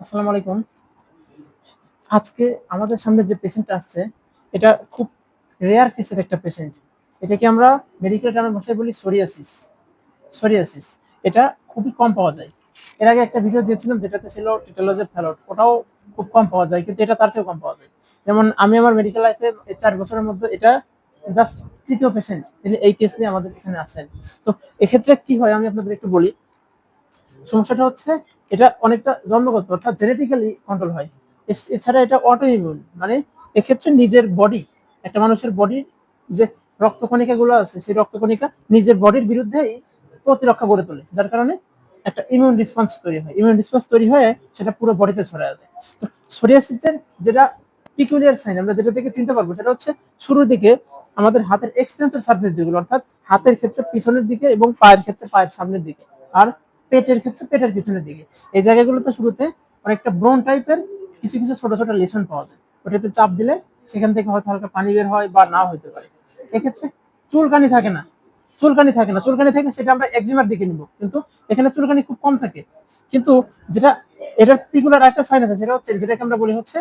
আসসালামু আলাইকুম। আজকে আমাদের সামনে যে পেশেন্টটা আসছে, এটা খুব রেয়ার কেসের একটা পেশেন্ট। এটাকে আমরা মেডিকেল টার্মের ভাষায় বলি সোরিয়াসিস। সোরিয়াসিস এটা খুবই কম পাওয়া যায়। এর আগে একটা ভিডিও দিয়েছিলাম যেটাতে ছিল টিটেলোজের ফ্যালট, ওটাও খুব কম পাওয়া যায়, কিন্তু এটা তার চেয়েও কম পাওয়া যায়। যেমন আমি আমার মেডিকেল লাইফে এই 4 বছরের মধ্যে এটা জাস্ট তৃতীয় পেশেন্ট এই কেস নিয়ে আমাদের এখানে আসলেন। তো এক্ষেত্রে কি হয় আমি আপনাদের একটু বলি। সমস্যাটা হচ্ছে এটা অনেকটা জন্মগত, অর্থাৎ জেনেটিক্যালি কন্ট্রোল হয়। এছাড়া এটা অটো ইমিউন, মানে এক্ষেত্রে নিজের বডি, একটা মানুষের বডির যে রক্তকণিকা গুলো আছে সেই রক্তকণিকা নিজের বডির বিরুদ্ধেই প্রতিরক্ষা গড়ে তোলে, যার কারণে একটা ইমিউন রেসপন্স তৈরি হয়। ইমিউন রেসপন্স তৈরি হয়ে সেটা পুরো বডিতে ছড়ায় যায়। তো সোরিয়াসিসের যেটা পিকুলিয়ার সাইন আমরা যেটা থেকে চিনতে পারবো সেটা হচ্ছে শুরুর দিকে আমাদের হাতের এক্সটেন্সর সারফেস যেগুলো, অর্থাৎ হাতের ক্ষেত্রে পিছনের দিকে এবং পায়ের ক্ষেত্রে পায়ের সামনের দিকে, আর পেটের ক্ষেত্রে পেটের পিছনের দিকে, এই জায়গাগুলোতে শুরুতে অনেকটা ব্রন টাইপের কিছু কিছু ছোট ছোট লেশন পাওয়া যায়। ওটাতে চাপ দিলে সেখান থেকে হয়তো হালকা পানি বের হয় বা না হতে পারে। এক্ষেত্রে চুলকানি থাকে না, চুলকানি থাকে সেটা আমরা একজিমার দিকে নিব, কিন্তু এখানে চুলকানি খুব কম থাকে। কিন্তু যেটা এটার পিকুলার একটা সাইন আছে, সেটা হচ্ছে যেটাকে আমরা বলি হচ্ছে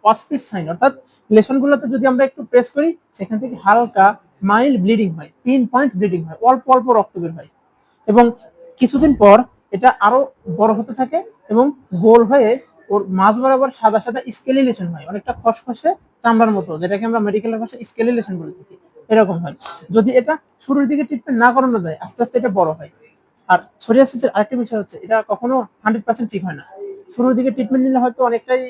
অসপিস সাইন, অর্থাৎ লেশনগুলোতে যদি আমরা একটু প্রেস করি সেখান থেকে হালকা মাইল্ড ব্লিডিং হয়, পিন পয়েন্ট ব্লিডিং হয়, অল্প অল্প রক্ত বের হয়। এবং কিছুদিন পর এটা আরো বড় হতে থাকে এবং গোল হয়ে ওর মাঝ বরাবর সাদা সাদা স্কেলিলেশন হয়, অনেকটা খসখসে চামড়ার মতো, যেটাকে আমরা মেডিকেলের ভাষায় স্কেলিলেশন বলে থাকি। এরকম হয়। যদি এটা শুরুর দিকে ট্রিটমেন্ট না করানো যায় আস্তে আস্তে এটা বড় হয়। আর সোরিয়াসিসের আরেকটা বিষয় হচ্ছে এটা কখনো 100% ঠিক হয় না। শুরুর দিকে ট্রিটমেন্ট নিলে হয়তো অনেকটাই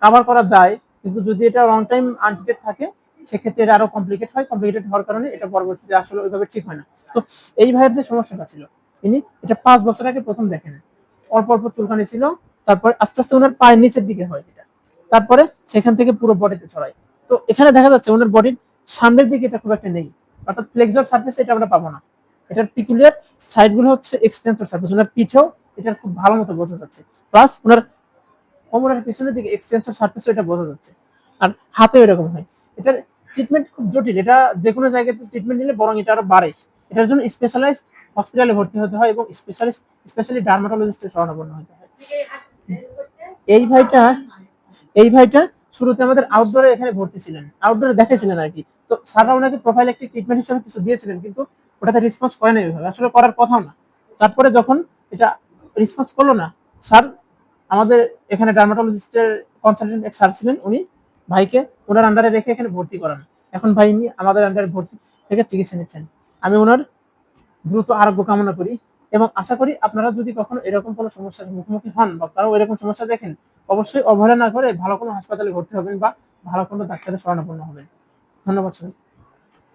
কাভার করা যায়, কিন্তু যদি এটা লং টাইম আনট্রিটেড থাকে সেক্ষেত্রে এটা আরো কমপ্লিকেটেড হওয়ার কারণে এটা পরবর্তীতে আসলে ওইভাবে ঠিক হয় না। তো এই ভাইয়ের যে সমস্যাটা ছিল, ইনি এটা 5 বছর আগে প্রথম দেখেন। অল্প অল্প চুলকানি ছিল, তারপর আস্তে আস্তে ওনার পায়ের নিচের দিকে হয় এটা, তারপরে সেখান থেকে পুরো বডিতে ছড়ায়। তো এখানে দেখা যাচ্ছে ওনার বডির সামনের দিকে এটা খুব একটা নেই, অর্থাৎ ফ্লেক্সর সারফেস এটা আমরা পাবো না। এটার পিকুলিয়ার সাইড গুলো হচ্ছে এক্সটেন্সর সারফেস, ওনার পিঠেও এটা খুব ভালো মতো বোঝা যাচ্ছে, প্লাস ওনার কোমরের পিছনের দিকে এক্সটেন্সর সারফেস এটা বোঝা যাচ্ছে। আর হাতেও এরকম হয়। এটার ট্রিটমেন্ট খুব জটিল, এটা যে কোনো জায়গাতে ট্রিটমেন্ট নিলে বরং এটা আরো বাড়ে। এটার জন্য স্পেশালাইজড হসপিটালে ভর্তি হতে হয় এবং স্পেশালি ডার্মাটোলজিস্টের শরণাপন্ন হতে হয়। এই ভাইটা এই ভাইটা শুরুতে আমাদের আউটডোরে এখানে ভর্তি ছিলেন, আউটডোরে দেখেছিলেন আর কি। তো স্যাররা ওনাকে প্রোফাইলেকটিক ট্রিটমেন্ট হিসেবে কিছু দিয়েছিলেন, কিন্তু ওটাতে রেসপন্স করে না, ওইভাবে আসলে করার কথাও না। তারপরে যখন এটা রেসপন্স করলো না, স্যার আমাদের এখানে ডার্মাটোলজিস্টের কনসালটেন্ট এক স্যার ছিলেন, উনি ভাইকে ওনার আন্ডারে রেখে এখানে ভর্তি করান। এখন ভাই আমাদের আন্ডারে ভর্তি থেকে চিকিৎসা নিচ্ছেন। আমি ওনার দ্রুত আরোগ্য কামনা করি এবং আশা করি আপনারা যদি কখনো এরকম কোনো সমস্যার মুখোমুখি হন বা কারো এরকম সমস্যা দেখেন, অবশ্যই অবহেলা না করে ভালো কোনো হাসপাতালে ভর্তি হবেন বা ভালো কোনো ডাক্তারের শরণাপন্ন হবেন। ধন্যবাদ সবাই।